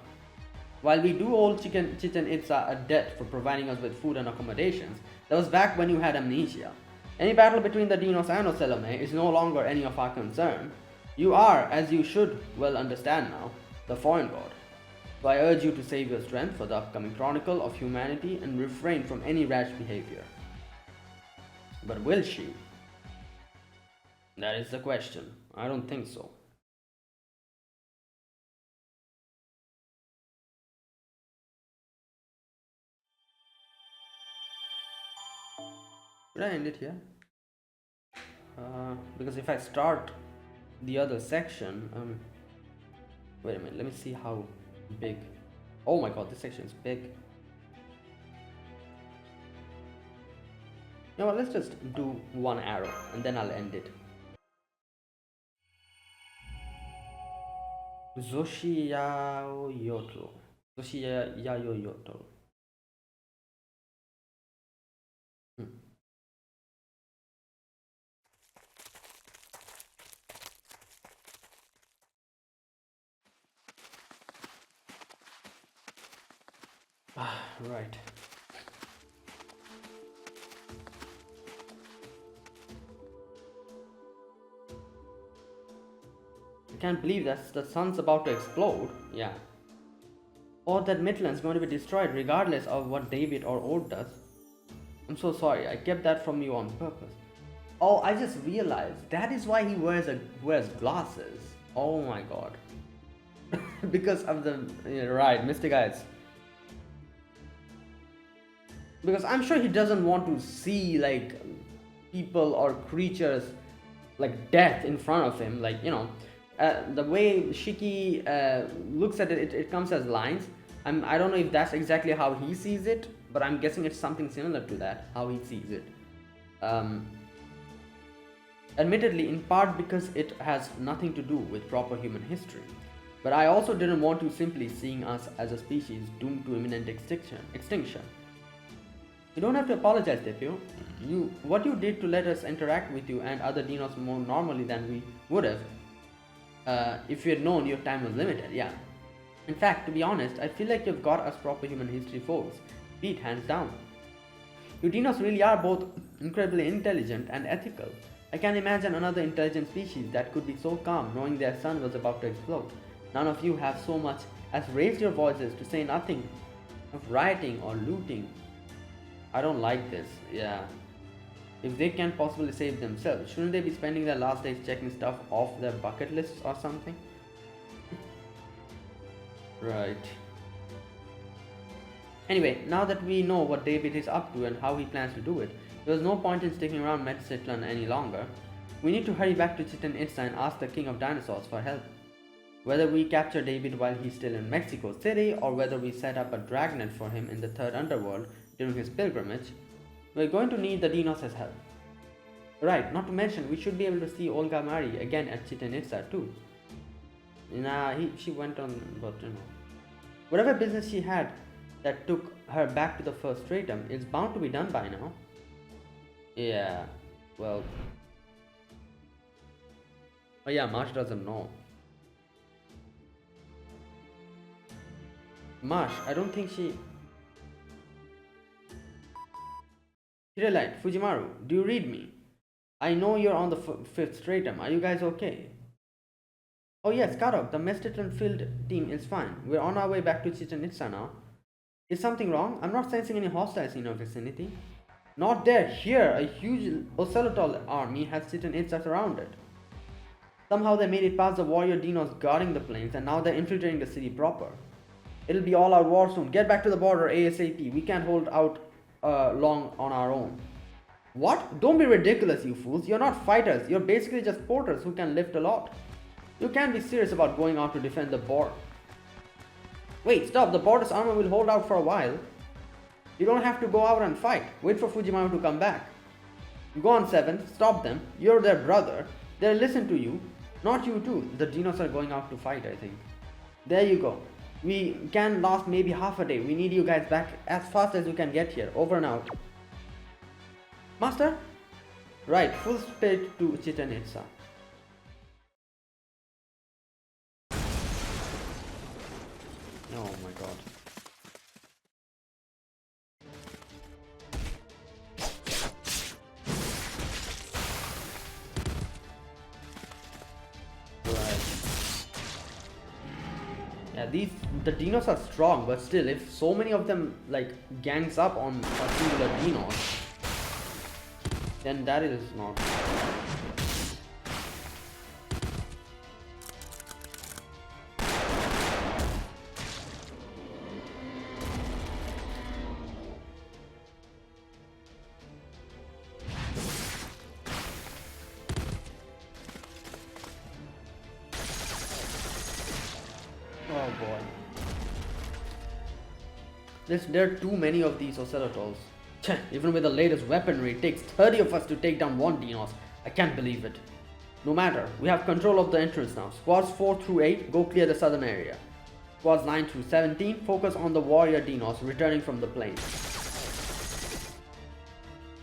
While we do owe Chichen Itza a debt for providing us with food and accommodations, that was back when you had amnesia. Any battle between the deinos and Oselome is no longer any of our concern. You are, as you should well understand now, the foreign god. So I urge you to save your strength for the upcoming chronicle of humanity and refrain from any rash behavior. But will she? That is the question. I don't think so. Should I end it here? Because if I start the other section, wait a minute, let me see how big. Oh my god, this section is big. You know what, let's just do one arrow and then I'll end it. Zoshiyaoyoto. Zoshiyaoyoto. Right. I can't believe that the sun's about to explode. Yeah. Or that Midland's going to be destroyed regardless of what Daybit or Ord does. I'm so sorry, I kept that from you on purpose. Oh, I just realized that is why he wears glasses. Oh my god. Because of the right, Mystic Eyes. Because I'm sure he doesn't want to see like people or creatures like death in front of him, like the way Shiki looks at it, it comes as lines. I don't know if that's exactly how he sees it, but I'm guessing it's something similar to that, how he sees it. Admittedly, in part because it has nothing to do with proper human history. But I also didn't want to simply seeing us as a species doomed to imminent extinction. You don't have to apologize, Depu. What you did to let us interact with you and other deinos more normally than we would have if we had known your time was limited, yeah. In fact, to be honest, I feel like you've got us proper human history folks. Beat hands down. You deinos really are both incredibly intelligent and ethical. I can't imagine another intelligent species that could be so calm knowing their sun was about to explode. None of you have so much as raised your voices, to say nothing of rioting or looting. I don't like this, yeah. If they can't possibly save themselves, shouldn't they be spending their last days checking stuff off their bucket lists or something? Right. Anyway, now that we know what Daybit is up to and how he plans to do it, there's no point in sticking around Mictlan any longer. We need to hurry back to Chichen Itza and ask the King of Dinosaurs for help. Whether we capture Daybit while he's still in Mexico City, or whether we set up a dragnet for him in the third underworld during his pilgrimage, we're going to need the deinos' help. Right, not to mention, we should be able to see Olga Mari again at Chichen Itza too. Nah, she went on, but whatever business she had that took her back to the first stratum is bound to be done by now. Yeah, well. Oh yeah, Marsh doesn't know. Marsh, I don't think she... Hirelite, Fujimaru, do you read me? I know you're on the fifth stratum. Are you guys okay? Oh yes, Karok, the Mistitlan field team is fine. We're on our way back to Chichen Itza now. Is something wrong? I'm not sensing any hostiles in our vicinity. Not there. Here, a huge Ocelotl army has Chichen Itza surrounded. Somehow they made it past the warrior deinos guarding the plains, and now they're infiltrating the city proper. It'll be all out war soon. Get back to the border ASAP. We can't hold out long on our own. What? Don't be ridiculous, you fools. You're not fighters. You're basically just porters who can lift a lot. You can't be serious about going out to defend the border. Wait, stop. The border's armor will hold out for a while. You don't have to go out and fight. Wait for Fujimaru to come back. Go on, 7. Stop them. You're their brother. They'll listen to you. Not you too. The deinos are going out to fight, I think. There you go. We can last maybe half a day. We need you guys back as fast as you can get here. Over and out. Master? Right, full speed to Chichen Itza. Oh my god. Right. Yeah, the deinos are strong, but still, if so many of them like gangs up on a singular deinos, then that is not. boy. There are too many of these ocelotals. Even with the latest weaponry, it takes 30 of us to take down one deinos. I can't believe it. No matter, we have control of the entrance now. Squads 4 through 8, go clear the southern area. Squads 9 through 17, focus on the warrior deinos returning from the plains.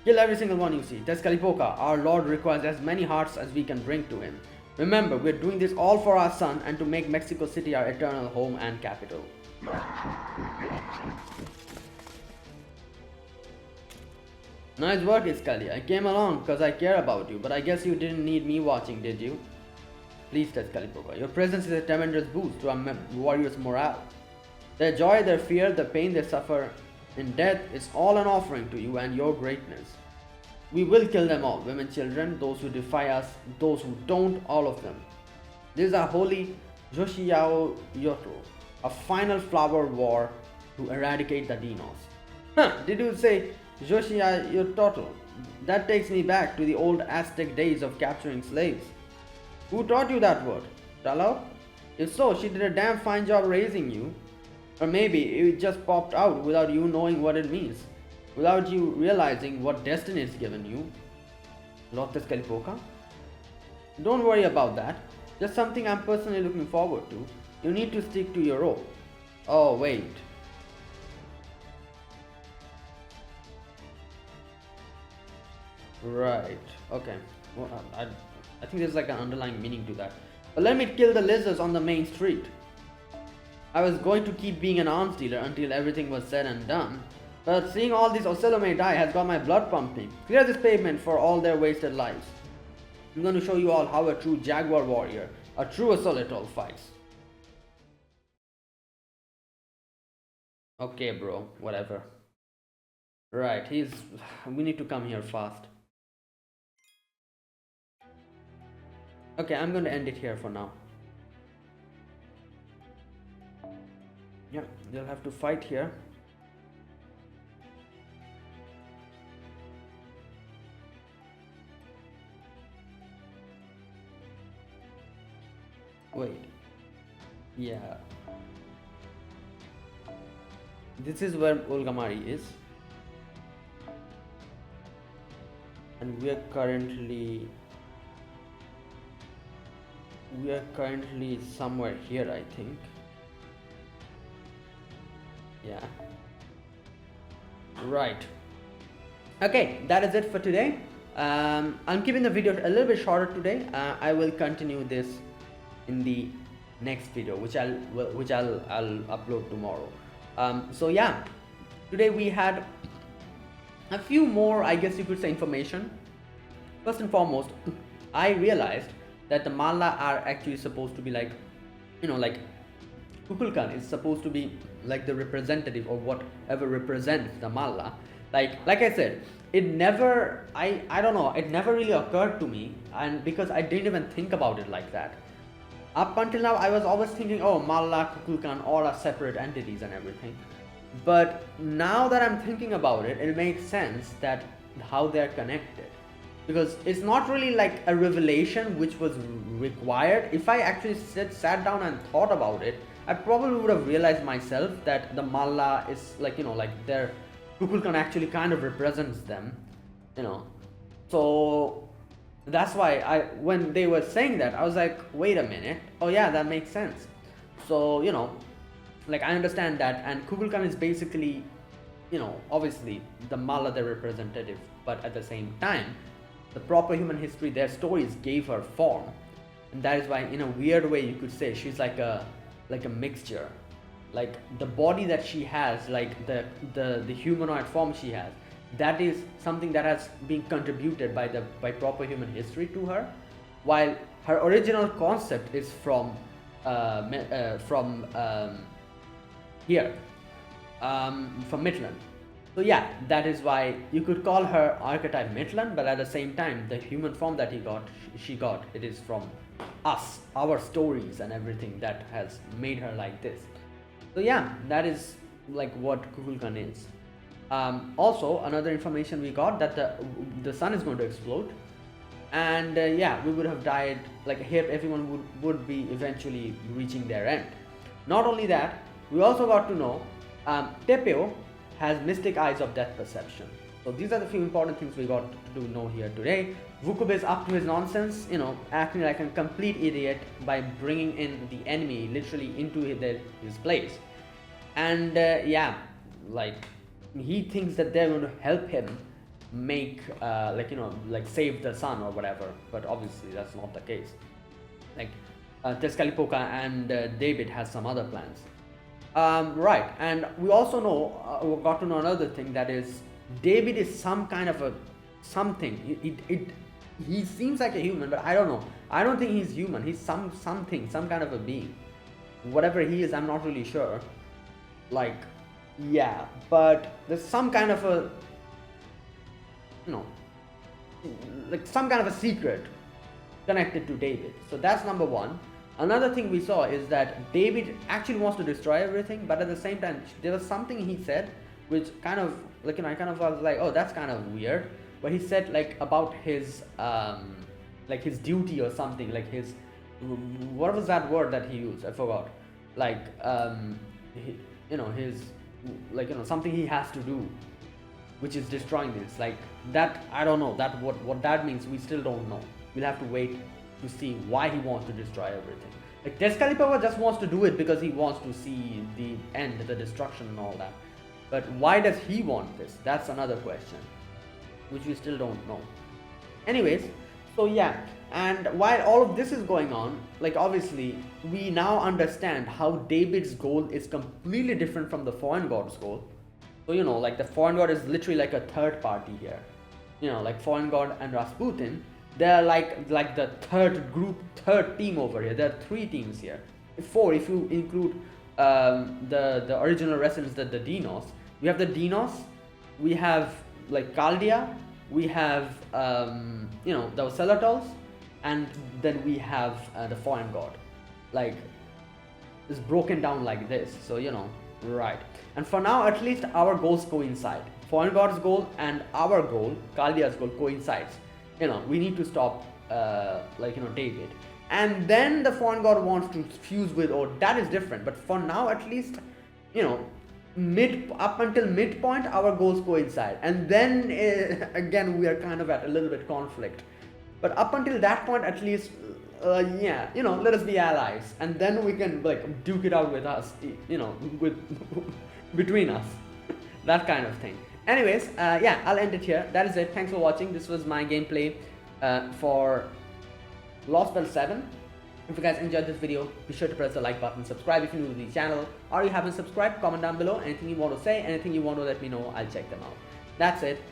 Kill every single one you see. Tezcatlipoca, our lord requires as many hearts as we can bring to him. Remember, we're doing this all for our son and to make Mexico City our eternal home and capital. Nice work, Iscali. I came along because I care about you, but I guess you didn't need me watching, did you? Please, Tezcatlipoca, your presence is a tremendous boost to our warriors' morale. Their joy, their fear, the pain they suffer in death is all an offering to you and your greatness. We will kill them all, women, children, those who defy us, those who don't, all of them. This is our holy Joshiao Yoto, a final flower war to eradicate the deinos. Did you say Joshiao Yoto? That takes me back to the old Aztec days of capturing slaves. Who taught you that word? Talo? If so, she did a damn fine job raising you. Or maybe it just popped out without you knowing what it means. Without you realizing what destiny is given you. Lord Tezcatlipoca? Don't worry about that. Just something I'm personally looking forward to. You need to stick to your role. Oh, wait. Right. Okay. Well, I think there's like an underlying meaning to that. But let me kill the lizards on the main street. I was going to keep being an arms dealer until everything was said and done. But seeing all these Ocelome die has got my blood pumping. Clear this pavement for all their wasted lives. I'm going to show you all how a true jaguar warrior, a true Ocelotl fights. Okay bro, whatever. Right, we need to come here fast. Okay, I'm going to end it here for now. Yeah, they'll have to fight here. Wait. Yeah. This is where Olgamari is. And we are currently somewhere here, I think. Yeah. Right. Okay, that is it for today. I'm keeping the video a little bit shorter today. I will continue this in the next video, which I'll upload tomorrow. So yeah, today we had a few more, I guess you could say, information. First and foremost, I realized that the Malla are actually supposed to be like, you know, like Kukulkan is supposed to be like the representative or whatever represents the Malla. Like I said, it never, I don't know, it never really occurred to me, and because I didn't even think about it like that. Up until now, I was always thinking, oh, Malla, Kukulkan, all are separate entities and everything. But now that I'm thinking about it, it makes sense that how they're connected. Because it's not really like a revelation which was required. If I actually sat down and thought about it, I probably would have realized myself that the Malla is like, you know, like their Kukulkan actually kind of represents them, you know. So that's why when they were saying that, I was like, wait a minute. Oh yeah, that makes sense. So, you know, like I understand that, and Kukulkan is basically, you know, obviously the Malla, their representative, but at the same time, the proper human history, their stories gave her form. And that is why, in a weird way, you could say she's like a mixture. Like the body that she has, like the humanoid form she has, that is something that has been contributed by proper human history to her, while her original concept is from Mictlan. So yeah, that is why you could call her archetype Mictlan, but at the same time, the human form that she got, it is from us, our stories and everything that has made her like this. So yeah, that is like what Kukulkan is. Also, another information we got that the sun is going to explode, and yeah, we would have died. Like here, everyone would be eventually reaching their end. Not only that, we also got to know Tepeo has mystic eyes of death perception. So these are the few important things we got to know here today. Vukub is up to his nonsense, acting like a complete idiot by bringing in the enemy literally into his place. And yeah, like he thinks that they're going to help him make save the sun or whatever, but obviously that's not the case. Like Tezcatlipoca and Daybit has some other plans. Right, and we also know, we got to know another thing, that is Daybit is some kind of a something. He seems like a human, but I don't know. I don't think he's human. He's something, some kind of a being. Whatever he is, I'm not really sure. Like, yeah, but there's some kind of a, like some kind of a secret connected to Daybit. So that's number one. Another thing we saw is that Daybit actually wants to destroy everything, but at the same time, there was something he said which kind of, like, I kind of was like, oh, that's kind of weird. But he said, like, about his, like, his duty or something, like his, what was that word that he used? I forgot. Like, his, like, something he has to do, which is destroying this. Like, that, I don't know, that what that means, we still don't know. We'll have to wait to see why he wants to destroy everything. Like, Tezcatlipoca just wants to do it because he wants to see the end, the destruction and all that. But why does he want this? That's another question, which we still don't know. Anyways, so yeah, and while all of this is going on, like, obviously, we now understand how Daybit's goal is completely different from the Foreign God's goal. So, like, the Foreign God is literally like a third party here. Like Foreign God and Rasputin, they're like the third team over here. There are 3 teams here. 4 if you include the original residents, the deinos. We have the deinos, we have like Chaldea, we have the Ocelotos, and then we have the Foreign God. Like, it's broken down like this. So right. And for now, at least our goals coincide. Foreign God's goal and our goal, Chaldea's goal, coincides. We need to stop Daybit. And then the Foreign God wants to fuse with, or that is different. But for now, at least, up until midpoint, our goals coincide. And then again, we are kind of at a little bit conflict. But up until that point, at least, let us be allies, and then we can like duke it out with us, with between us, that kind of thing. Anyways, yeah, I'll end it here. That is it. Thanks for watching. This was my gameplay for Lostbelt 7. If you guys enjoyed this video, be sure to press the like button, subscribe if you're new to the channel, or you haven't subscribed, comment down below. Anything you want to say, anything you want to let me know, I'll check them out. That's it.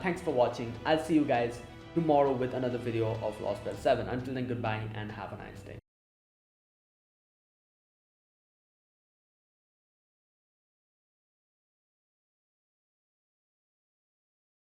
Thanks for watching. I'll see you guys tomorrow with another video of Lostbelt 7. Until then, goodbye and have a nice day.